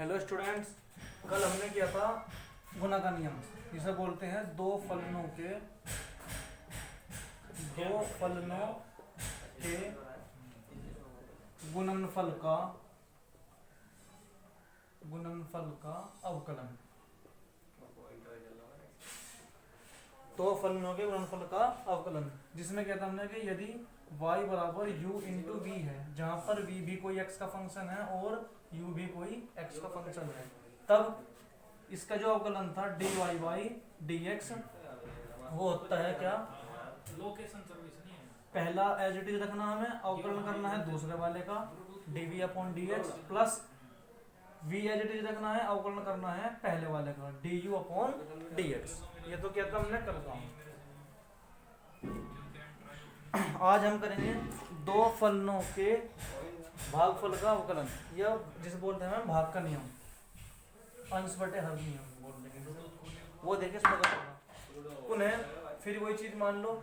Hello students, कल हमने किया था गुणा का नियम, जिसे बोलते हैं दो फलनों के गुणनफल का अवकलन। दो फलनों के गुणनफल का अवकलन, जिसमें क्या था हमने कि यदि y बराबर u इंटू वी है, जहां पर v भी कोई x का फंक्शन है और u भी कोई x का फंक्शन है, तब इसका जो अवकलन था dy बाई dx वो होता है क्या, लोकेशन सर्विस नहीं है। पहला एज इट इज रखना, हमें अवकलन करना है दूसरे वाले का dv upon dx plus v as it is रखना है, अवकलन करना है पहले वाले का du अपॉन dx। ये तो क्या था हमने कल का। आज हम करेंगे दो फलनों के भागफल का अवकलन, या जिसे बोलते हैं भाग का नियम, अंश बटे हर नियम बोल देंगे, वो देखे पता चलेगा। पुनः फिर वही चीज मान लो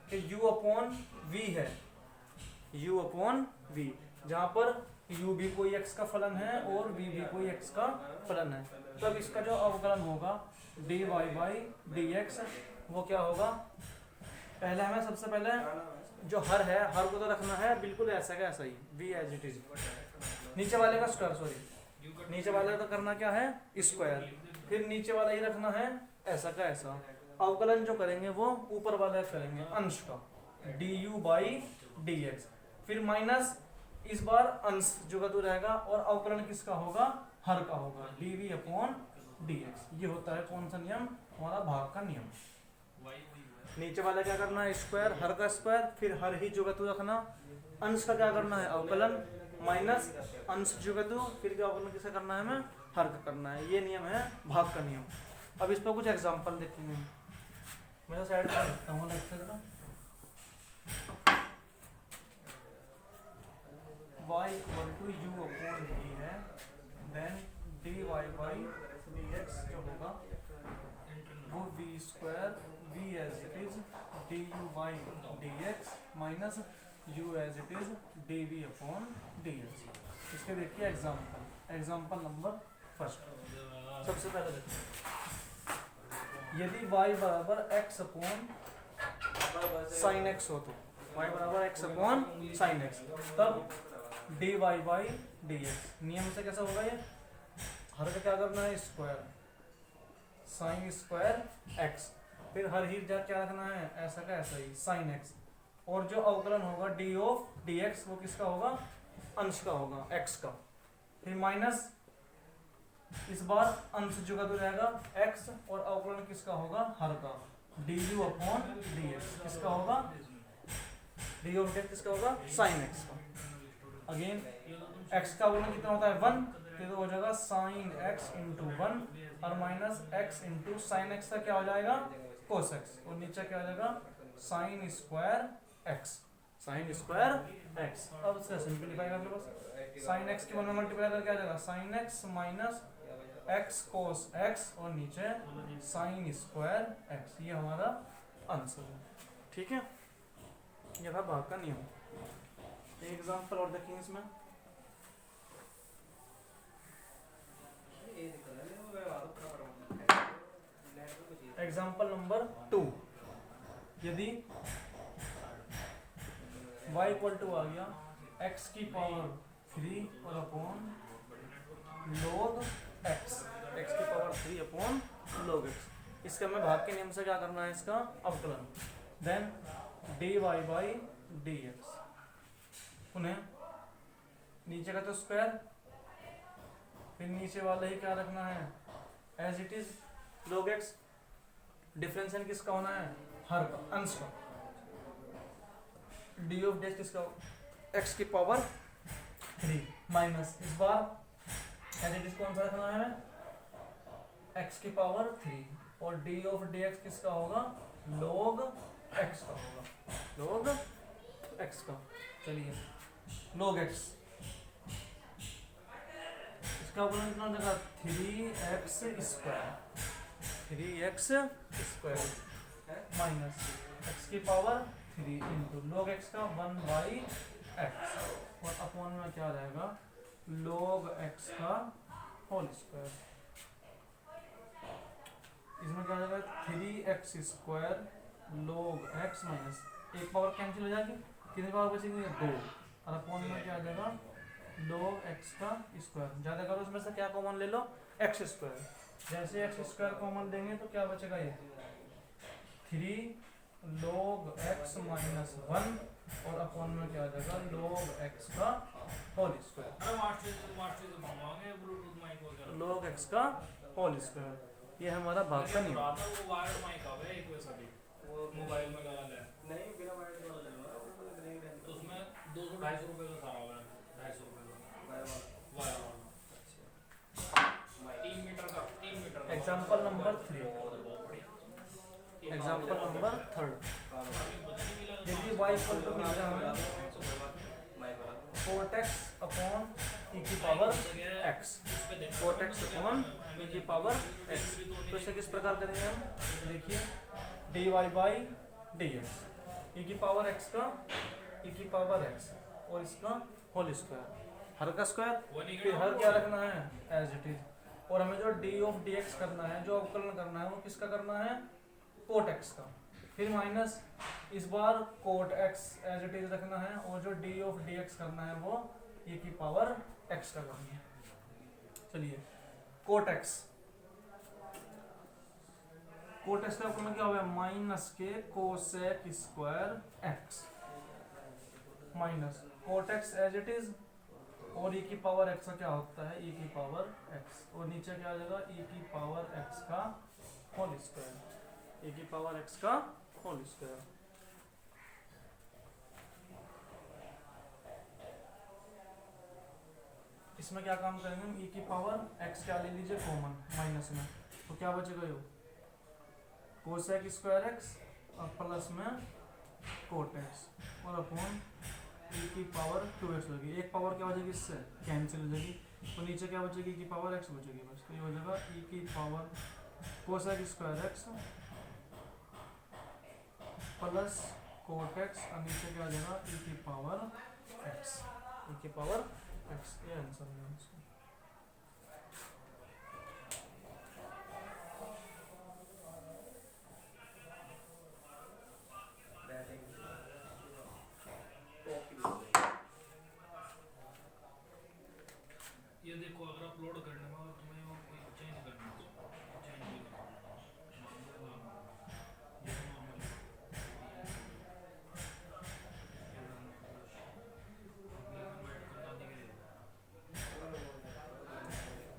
कि u अपॉन v है, u अपॉन v, जहाँ पर u भी कोई x का फलन है और v भी कोई x का फलन है, तब इसका जो अवकलन होगा dy बाई dx वो क्या होगा। पहले हमें सबसे पहले जो हर है, हर को तो रखना है बिल्कुल ऐसा का ऐसा ही, v एज इट इज, नीचे वाले का स्क्वायर, सॉरी नीचे वाले का करना क्या है स्क्वायर, फिर नीचे वाला ही रखना है ऐसा का ऐसा। अवकलन जो करेंगे वो ऊपर वाला करेंगे अंश का du बाई dx, फिर माइनस इस बार अंश जो का तो रहेगा और अवकलन किसका होगा, हर का होगा dv अपॉन dx। ये होता है कौन सा नियम, हमारा भाग का नियम। नीचे वाला क्या करना है स्क्वायर, हर का स्क्वायर, फिर हर ही जुगतु रखना, अंश का क्या करना है अवकलन माइनस अंश जुगतु, फिर क्या अवकलन किसे करना है हमें, हर का करना है। ये नियम है भाग का नियम। अब इस पर कुछ एग्जांपल देखेंगे, मैं साइड पर लिखता हूँ लेक्चर का। y equal to u upon v है, देन dy बाई dx जो होगा वो v square v as it is du by dx minus u as it is dv upon dx। इसके देखिए एग्जाम्पल नंबर फर्स्ट। सबसे पहले देखिए, यदि y बराबर x अपॉन साइन x हो, तो y बराबर x अपॉन साइन x, तब dy बाई dx नियम से कैसा होगा, ये हर का क्या करना है स्क्वायर साइन स्क्वायर x, फिर हर ही क्या रखना है ऐसा का ऐसा ही साइन x, और जो अवकलन होगा d ऑफ dx वो किसका होगा, अंश का होगा x का, फिर माइनस इस बार अंश जो का तो रहेगा x और अवकलन किसका होगा, हर का du अपॉन dx, किसका होगा d ऑफ dx किसका होगा, साइन x का। अगेन x का अवकलन कितना होता है 1, तो हो जाएगा साइन x इंटू 1 और minus x into sine x का क्या हो जाएगा कोस x, और नीचे क्या हो जाएगा साइन स्क्वायर x। अब इसका सिंपलीफाई कर लो, बस साइन x के 1 में मल्टीप्लाई करके आ जाएगा साइन x माइनस x कोस x और नीचे साइन स्क्वायर x। ये हमारा आंसर है, ठीक है। ये था भाग का नियम। एग्जाम्पल और देखेंगे इसमें, एग्जाम्पल नंबर 2, यदि y इक्वल टू आ गया x की पावर 3 और अपॉन log x, x की पावर 3 अपॉन log x, इसका हमें भाग के नियम से क्या करना है इसका अवकलन, देन dy बाई dx, पुनः नीचे का तो स्क्वायर, फिर नीचे वाला ही क्या रखना है as it is log x, differential किसका होना है हर का, अंश का, d ऑफ dx किसका x की पावर 3 माइनस इस बार एज इट इज कौन सा रखना है x की पावर 3 और d ऑफ dx किसका होगा log x का होगा, log x का। चलिए log x, इसका अवकलन कितना हो जाएगा 3x स्क्वायर माइनस x की पावर 3 इंटू log x का 1 बाई x, और अपॉन में क्या रहेगा log x का होल स्क्वायर। इसमें क्या हो जाएगा 3x² log x माइनस एक पावर कैंसिल हो जाएगी, कितनी पावर बचेगी 2 और अपॉन में क्या आ जाएगा log x का स्क्वायर। ज्यादा करो उसमें से क्या कॉमन ले लो x²। जैसे x² कॉमन देंगे तो क्या बचेगा ये 3 log x माइनस 1 और अपॉन में क्या आ जाएगा log x का होल स्क्वायर। अरे मास्टर से मंगवाएंगे ब्लूटूथ माइक वगैरह। log x का होल स्क्वायर ये हमारा भाग का नियम। वो वायर्ड माइक आवे एक वैसा भी वो मोबाइल में लगा ले नहीं बिना वायर्ड वाला लेना तो उसमें 200-250 रुपए का सारा आवे 250 रुपए का वायर वाला 3 मीटर का 3 मीटर का। Example number 3। एग्जांपल नंबर 3 यदि y इक्वल टू मिल रहा है 4x अपॉन e की power x 4x upon e की पावर x। तो इसे किस प्रकार करेंगे हम, देखिए dy बाई dx e की पावर x का e की पावर x और इसका होल स्क्वायर, हर का स्क्वायर, फिर हर क्या रखना है एज इट इज। और हमें जो d ऑफ dx करना है, जो अवकलन करना है वो किसका करना है कोट x का, फिर माइनस इस बार cot x as it is रखना है और जो d ऑफ dx करना है वो e की पावर x का करना है। चलिए कोट x का अवकलन क्या होगा माइनस के cosec square x minus cot x as it is और e की पावर x का क्या होता है e की पावर x और नीचे क्या आ जाएगा e की पावर x का होल स्क्वायर, e की पावर x का होल स्क्वायर। इसमें क्या काम करेंगे हम e की पावर x क्या ले लीजिए कॉमन माइनस में, तो क्या बचेगा यो कोसेक स्क्वायर x और प्लस में कोट x और अपॉन e की पावर 2x होगी। एक पावर क्या हो जाएगी इससे कैंसिल हो जाएगी तो नीचे क्या बचेगी e की पावर x बचेगी बस। तो ये हो जाएगा e की power cosec square x plus coat x और नीचे क्या आ जाएगा e की पावर x, e की पावर x। ये आंसर है इसका। ये देखो अगर अपलोड करने में और तुम्हें वो चेंज करना है चेंज भी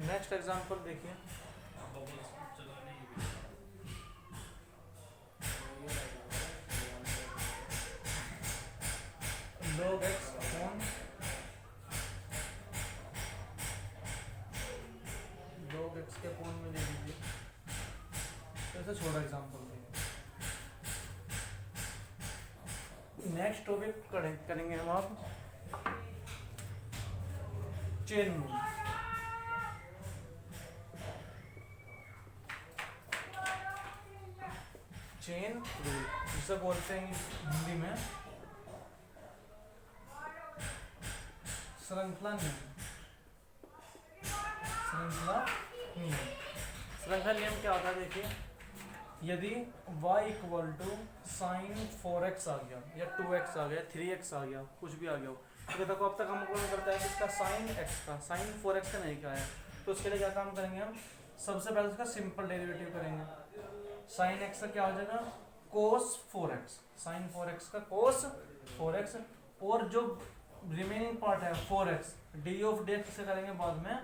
नेक्स्ट एग्जांपल देखिए बबल्स चलाने log x upon log x के अपॉन में ले लीजिए। तो ऐसा छोटा एग्जांपल देखिए। नेक्स्ट टॉपिक करेंगे हम आप चेन रूल। चेन रूल जिसे बोलते हैं हिंदी में श्रृंखला नियम। श्रृंखला नियम, श्रृंखला नियम क्या होता है देखिए, यदि y equal to sine 4x आ गया या 2x आ गया 3x आ गया कुछ भी आ गया हो, तो देखो अब तक हम कौन करता है इसका साइन x का, साइन 4x का नहीं क्या है, तो उसके लिए क्या काम करेंगे हम, सबसे पहले उसका सिंपल डेरिवेटिव करेंगे। साइन x का क्या हो जाएगा कोस 4x, साइन 4x का कोस 4x और जो रिमेनिंग पार्ट है 4x d ऑफ dx से करेंगे बाद में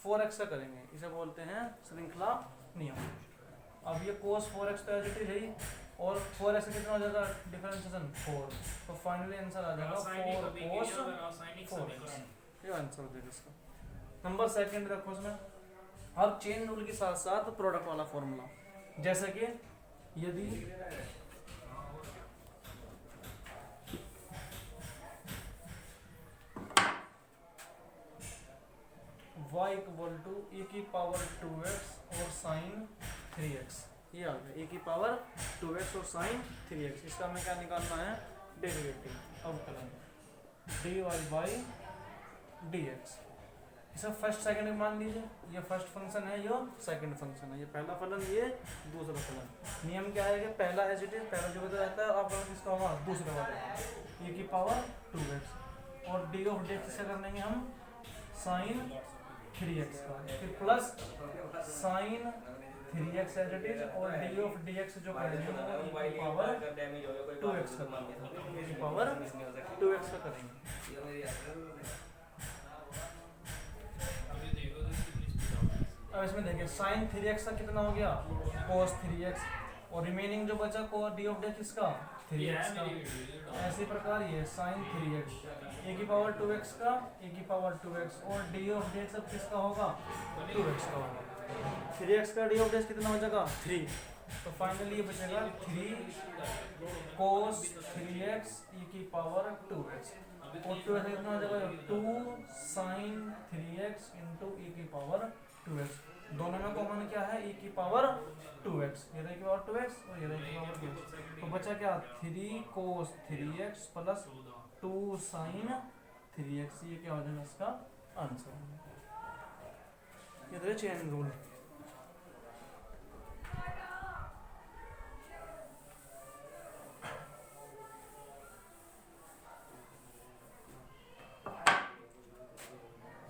4x का करेंगे, इसे बोलते हैं श्रृंखला नियम। अब ये cos 4x तो एज इट इज है और 4x से कितना हो जाएगा डिफरेंशिएशन 4, तो फाइनली आंसर आ जाएगा 4 cos 4x। ये आंसर हो जाएगा इसका। नंबर सेकंड रखो इसमें, अब चेन रूल के साथ साथ प्रोडक्ट वाला फॉर्मूला, जैसे कि यदि y इक्वल टू e की पावर 2x और साइन 3x, ये आ गया e की पावर 2x और साइन 3x, इसका हमें क्या निकालना है डेरिवेटिव अवकलन dy बाई dx। इसका फर्स्ट सेकंड मान लीजिए, ये फर्स्ट फंक्शन है, ये सेकंड फंक्शन है, ये पहला फलन, ये दूसरा फलन। नियम क्या है कि पहला एज इट इज पहला जो बता रहता है, आप किसका होगा दूसरे वाला e की पावर 2x और डी ऑफ डी किसका कर लेंगे हम साइन 3x का, फिर plus sine 3x as it is और डी ऑफ डी एक्स जो करेंगे वो e की पावर 2x का करेंगे, e की पावर 2x का करेंगे। अभी देखो तो कितनी स्पीड आ गई। अब इसमें देखिए साइन 3x का कितना हो गया cos 3x और रिमेनिंग जो बचा को डी ऑफ डी किसका 3x का। ऐसे प्रकार ये साइन 3x e की पावर 2x का e की पावर 2x और डी ऑफ डी सब किसका होगा 2x का होगा। 3x का डी ऑफ डी कितना हो जाएगा 3, तो फाइनली ये बचेगा 3 cos 3x e की पावर 2x और 2x कितना हो जाएगा 2 sin 3x इंटू e की पावर 2x। दोनों में कॉमन क्या है e की पावर 2x, ये रही की पावर 2x और ये रही की पावर 2x, तो बचा क्या 3 cos 3x plus 2 sin 3x, ये क्या हो जाएगा इसका आंसर। ये तो चेन रूल।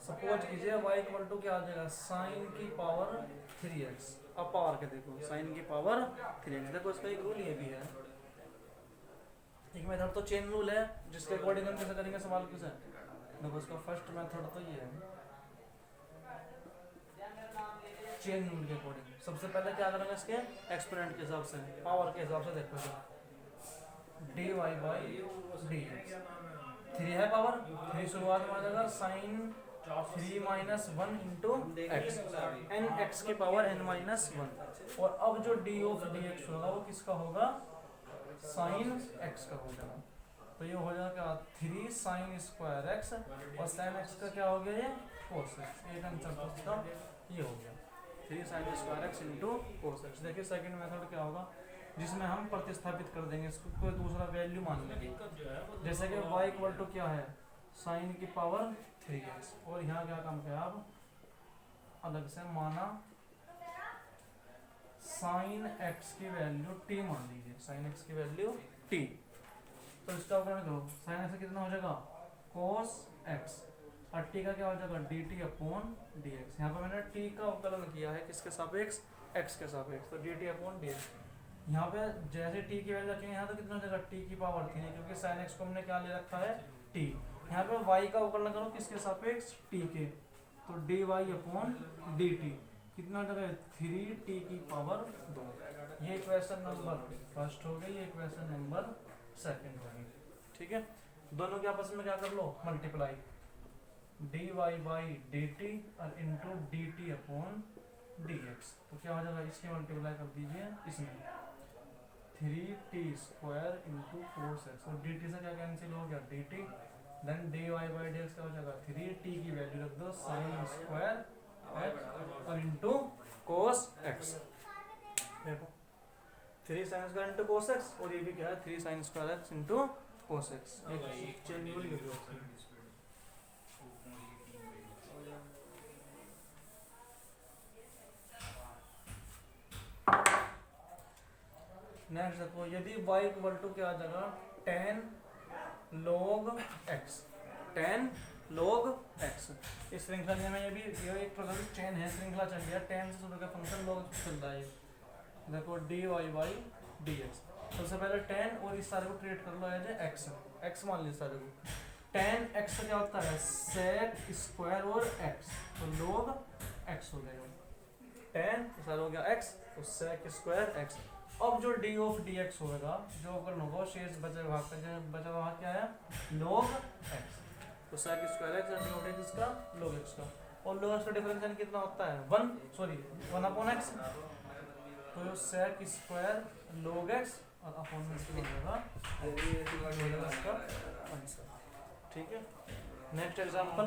सपोज कीजिए y इक्वल टू क्या आ जाएगा साइन की पावर 3x, अब पावर के देखो साइन की पावर 3x, देखो इसका एक रूल ये भी है, एक मेथड तो चेन रूल है जिसके अकॉर्डिंग हम कैसे करेंगे सवाल किसे, देखो इसका फर्स्ट मेथड तो ये है चेन रूल के अकॉर्डिंग। सबसे पहले क्या करेंगे इसके एक्सपोनेंट के हिसाब से, पावर के हिसाब से देखो dy बाई डी एक्स, 3 है पावर 3 शुरुआत में आ जाएगा sine 3 minus 1 into x, n x की पावर एन माइनस 1 और अब जो डी ऑफ डी एक्स होगा वो किसका होगा साइन एक्स का हो जाएगा, तो ये हो जाएगा 3 साइन स्क्वायर एक्स और साइन एक्स का क्या हो गया ये कोस एक्स, एक आंसर तो इसका ये हो गया 3 sine square x into cos x. देखिए सेकंड मेथड क्या होगा जिसमें हम प्रतिस्थापित कर देंगे इसको, कोई दूसरा वैल्यू मान लेंगे, जैसे कि y इक्वल टू क्या है साइन की पावर 3x और यहाँ क्या काम किया अब अलग से माना साइन x की वैल्यू t मान लीजिए, साइन x की वैल्यू t, तो इसका अवकलन करो साइन x कितना हो जाएगा cos x और t का क्या हो जाएगा dt अपॉन dx। यहाँ पर मैंने t का अवकलन किया है किसके सापेक्ष x के सापेक्ष, तो dt अपॉन dx। यहाँ पे जैसे t की वैल्यू रखेंगे यहाँ तो कितना हो जाएगा t की पावर 3 क्योंकि साइन x को हमने क्या ले रखा है t। यहाँ पे y का अवकलन करो किसके सापेक्ष t के, तो dy अपॉन dt कितना हो जाएगा 3t की पावर 2। ये इक्वेशन नंबर फर्स्ट हो गई, ये इक्वेशन नंबर सेकंड हो गई, ठीक है। दोनों के आपस में क्या कर लो मल्टीप्लाई, dy बाई dt और इंटू dt अपॉन dx, तो क्या हो जाएगा इसके मल्टीप्लाई कर दीजिए इसमें 3t स्क्वायर इंटू 4x और dt से क्या कैंसिल हो गया dt, then dy by dx क्या हो जाएगा 3t की वैल्यू रख दो साइन स्क्वायर x और इंटू cos x, देखो 3 sine square into cos x और ये भी क्या है 3 sine square x into cos x, एक चेन रूल लिख दो। नेक्स्ट देखो यदि y इक्वल टू क्या आ जाएगा 10 log x, 10 log x, इस श्रृंखला में ये भी ये एक प्रकार की चेन है, श्रृंखला चल रही है 10 से शुरू का फंक्शन log चल रहा है, देखो dy बाई dx। सबसे पहले 10 और इस सारे को ट्रीट कर लो एज x, x मान लीजिए सारे को, 10 x क्या होता है sec स्क्वायर और x, तो log x हो जाएगा 10 सारा हो गया x तो sec स्क्वायर x। अब जो डी ऑफ डी एक्स होगा जो अगर होगा शेष बचे भाग का, जो बचा हुआ क्या है log x, तो sec स्क्वायर x और डी ऑफ एक्स का log x का, और log x का डिफरेंशियल कितना होता है 1 अपॉन x, तो sec स्क्वायर log x और अपॉन में इसको मिलेगा इसका आंसर, ठीक है। नेक्स्ट एग्जांपल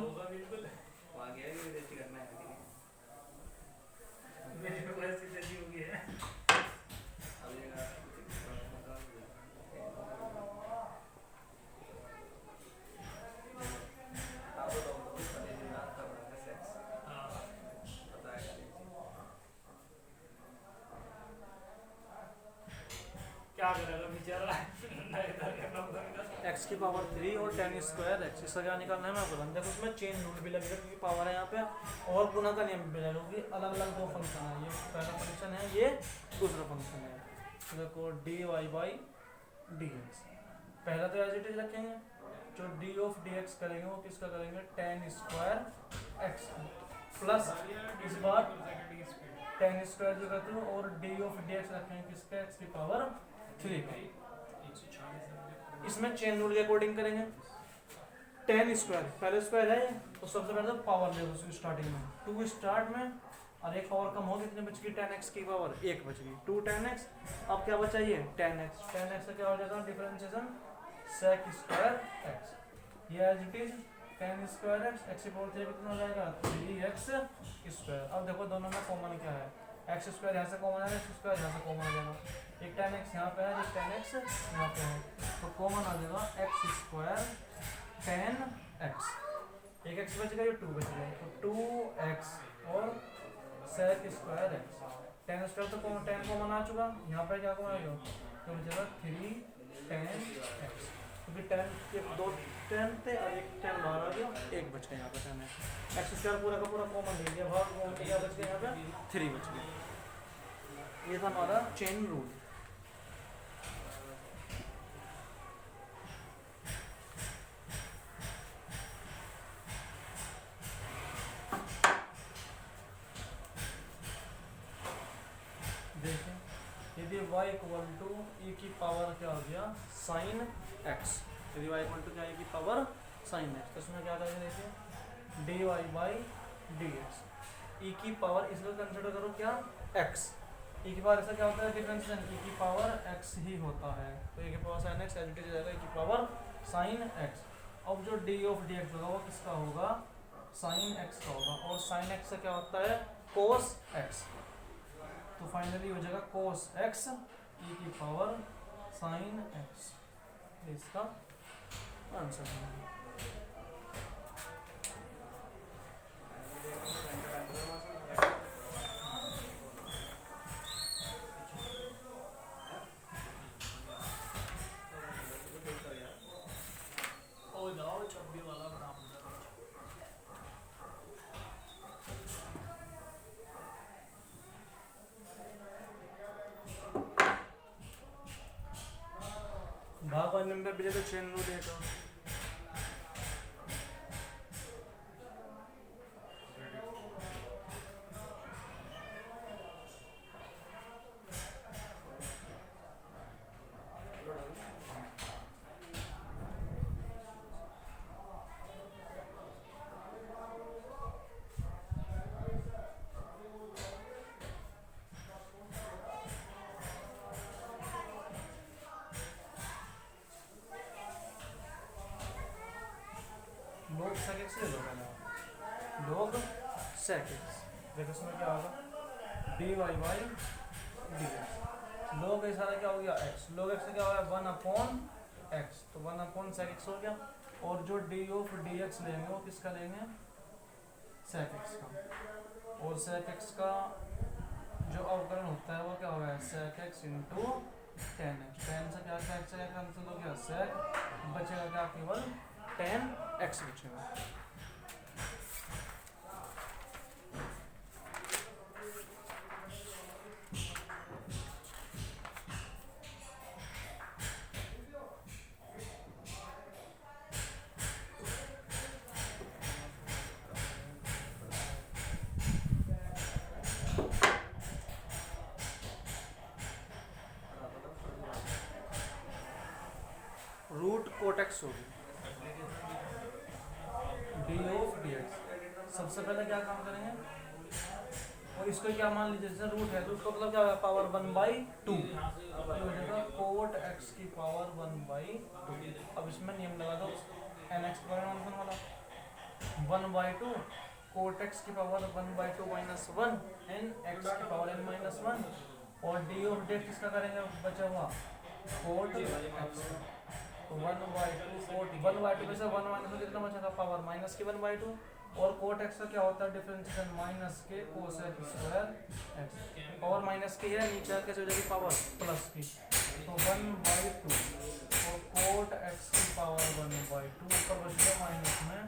की पावर 3 और tan स्क्वायर एक्स, इसका क्या निकालना है मैं अवकलन। देखो उसमें चेन रूल भी लगेगा क्योंकि पावर है यहाँ पे, और गुना का नियम भी लगेगा क्योंकि अलग अलग दो फंक्शन है, ये पहला फंक्शन है, ये दूसरा फंक्शन है। तो देखो d Y by D x, पहला तो एज इट इज रखेंगे, जो डी ऑफ डी एक्स करेंगे वो किसका करेंगे, tan स्क्वायर एक्स प्लस इस बार tan स्क्वायर जो करते हो और डी ऑफ डी एक्स रखेंगे किसका, एक्स की पावर 3 का। इसमें चेन रूल के अकॉर्डिंग करेंगे, tan स्क्वायर पहले स्क्वायर है तो सबसे पहले तो पावर ले उसकी स्टार्टिंग में 2 स्टार्ट में, और एक पावर कम हो कितने बच गई, tan x की पावर 1 बच गई, 2 tan x। अब क्या बचा ये tan x, tan x का क्या हो जाएगा डिफरेंशिएशन sec स्क्वायर x, ये as it is tan square x, x की पावर 3 कितना हो जाएगा 3x स्क्वायर। अब देखो दोनों में कॉमन क्या है, x स्क्वायर यहाँ से कॉमन है, x स्क्वायर यहाँ से कॉमन आ जाएगा, एक tan x यहाँ पे है, एक tan x यहाँ पे है, तो कॉमन आ जाएगा x स्क्वायर tan x, एक x बच गया 2 बच गया, तो 2x और sec square x, tan square तो tan कॉमन आ चुका, यहाँ पे क्या कॉमन आएगा, तो बचेगा 3 tan x, क्योंकि tan के 2 tan थे और एक tan बाहर आ गया, एक बच गया यहाँ पे tan है, x स्क्वायर पूरा का पूरा कॉमन ले लिया भाग, कॉमन क्या बच गया यहाँ पे 3 बच गया। ये था हमारा चेन रूल। देखें यदि y इक्वल टू e की पावर क्या हो गया साइन x, यदि y इक्वल टू क्या e की पावर साइन x, तो इसमें क्या करेंगे देखिए D Y by D X, E की पावर इसको कंसिडर करो क्या x, e की पावर ऐसा क्या होता है डिफरेंशिएशन, e की पावर x ही होता है, तो e की power sine x as it is जाएगा e की पावर साइन x। अब जो d ऑफ dx होगा वो किसका होगा, साइन x का होगा, और साइन x से क्या होता है cos x, तो फाइनली हो जाएगा cos x e की पावर sin x, इसका आंसर है। ओ जाओ 26 वाला बना पूरा। भाग और निम्न में तो चेन रूल है, लोग सेक एक्स ले लो पहले आप, लोग सेक एक्स, देखो इसमें क्या होगा d Y by D x, लोग ऐसा क्या हो गया x, लोग x से क्या हो गया 1 अपॉन x, तो 1 अपॉन सेक एक्स हो गया, और जो डी ऑफ डी एक्स लेंगे वो किसका लेंगे सेक एक्स का, और सेक एक्स का जो अवकलन होता है वो क्या होगा sec x into tan x, tan से क्या एक्स का कैंसिल हो गया सेक, बचेगा क्या केवल tan x बचेगा। रूट कोट एक्स होगी डी ऑफ डी एक्स, सबसे पहले क्या काम करेंगे, और इसको क्या मान लीजिए जैसे रूट है तो उसका मतलब क्या होगा पावर 1/2, हो जाएगा कोट एक्स की पावर 1/2। अब इसमें नियम लगा दो एन एक्स फंक्शन वाला 1/2 कोट एक्स की पावर 1/2 माइनस 1 एन एक्स की पावर n माइनस 1, और डी ऑफ डी एक्स किसका करेंगे बचा हुआ कोट एक्स, तो 1/2 कोट 1/2 में से 1 माइनस कितना बचेगा पावर माइनस की 1/2, और कोट एक्स का क्या होता है डिफरेंशिएशन माइनस के cosec square x, power minus की है नीचे कैसे हो जाएगी पावर प्लस की, तो 1/2 और कोट एक्स की पावर 1/2 ऊपर बच गया माइनस में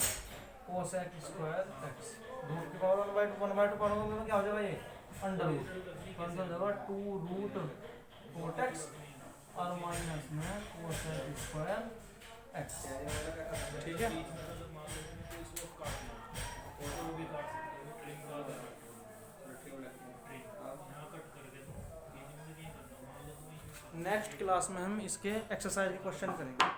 कोसेक स्क्वायर एक्स। रूट की पावर 1/2 पढ़ोगे तो क्या हो जाएगा ये अंडर रूट हो जाएगा 2 रूट कोट एक्स और माइनस में कोसेक स्क्वायर एक्स। ठीक है, बीच में अगर मान लो तुमने कोई स्लोप काट लिया और वो भी काट सकते हो ट्रिम का अगर ट्रिम यहाँ कट करके तो बीच में नहीं करना। मान लो तुम इसमें नेक्स्ट क्लास में हम इसके एक्सरसाइज के क्वेश्चन करेंगे।